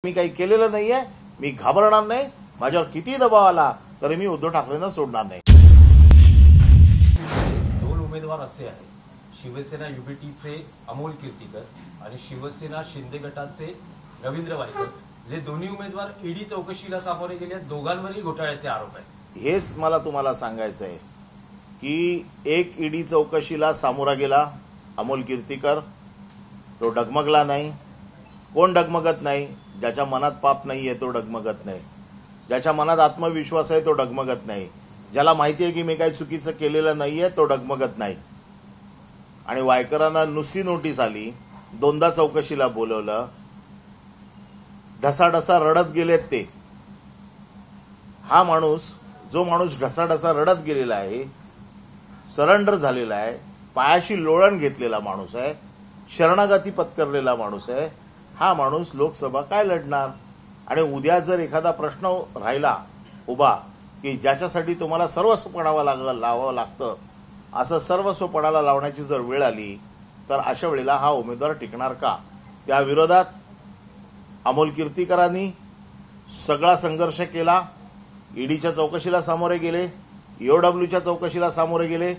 मी काही केलेलं नाहीये, मी घाबरणार नाही, माझ्यावर किती दबाव आला तरी मी उद्धव ठाकरेंना सोडणार नाही। दोन उमेदवार असे आहेत, शिवसेना युबीटीचे अमोल कीर्तीकर आणि शिवसेना शिंदे गटाचे रवींद्र वायकर, जे दोन्ही उमेदवार ईडी चौकशीला सामोरे गेले आहेत। दोघांवरही घोटाळ्याचे आरोप आहेत। हेच मला तुम्हाला सांगायचं आहे की एक ईडी चौकशीला सामोरा गेला अमोल कीर्तीकर, तो डगमगला नाही। कोण डगमगत नाही? ज्याच्या मनात पाप नाहीये तो डगमगत नाही, ज्याच्या मनात आत्मविश्वास आहे तो डगमगत नाही, ज्याला माहिती आहे की मी काही चुकीचं केलेलं नाहीये तो डगमगत नाही। आणि वायकरांना नुसती नोटीस आली, दोनदा चौकशीला बोलवलं, ढसाढसा रडत गेलेत ते। हा माणूस, जो माणूस ढसाढसा रडत गेलेला आहे, सरेंडर झालेला आहे, पायाशी लोळण घेतलेला माणूस आहे, शरणागती पत्करलेला माणूस आहे, हा माणूस लोकसभा काय लढणार? आणि उद्या जर एखादा प्रश्न राहिला उभा की ज्याच्यासाठी तुम्हाला सर्वस्व पणावा लावावं लागतं, असं सर्वस्व पणाला लावण्याची जर वेळ आली तर अशा वेळेला हा उमेदवार टिकणार का? त्या विरोधात अमोल कीर्तीकरांनी सगळा संघर्ष केला, ईडीच्या चौकशीला सामोरे गेले, ईओडब्ल्यूच्या चौकशीला सामोरे गेले,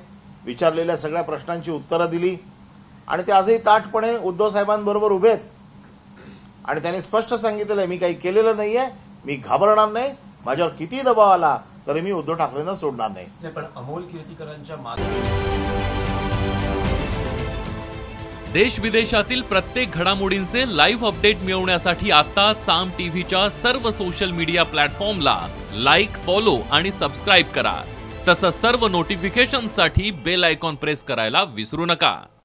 विचारलेल्या सगळ्या प्रश्नांची उत्तरं दिली आणि ते आजही ताठपणे उद्धव साहेबांबरोबर उभे आहेत। आणि त्यांनी स्पष्ट सांगितलेलं आहे, मी काही केलेलं नाहीये, मी घाबरणार नाही, माझ्यावर किती दबाव आला तरी मी उद्धव ठाकरेंना सोडणार नाही। पण अमोल कीर्तीकरांच्या देश विदेशातील प्रत्येक घडामोडींचे लाईव्ह अपडेट मिळवण्यासाठी आता साम टीव्हीच्या सर्व सोशल मीडिया प्लॅटफॉर्मला लाईक, फॉलो आणि सबस्क्राईब करा। तसंच सर्व नोटिफिकेशनसाठी बेल आयकॉन प्रेस करायला विसरू नका।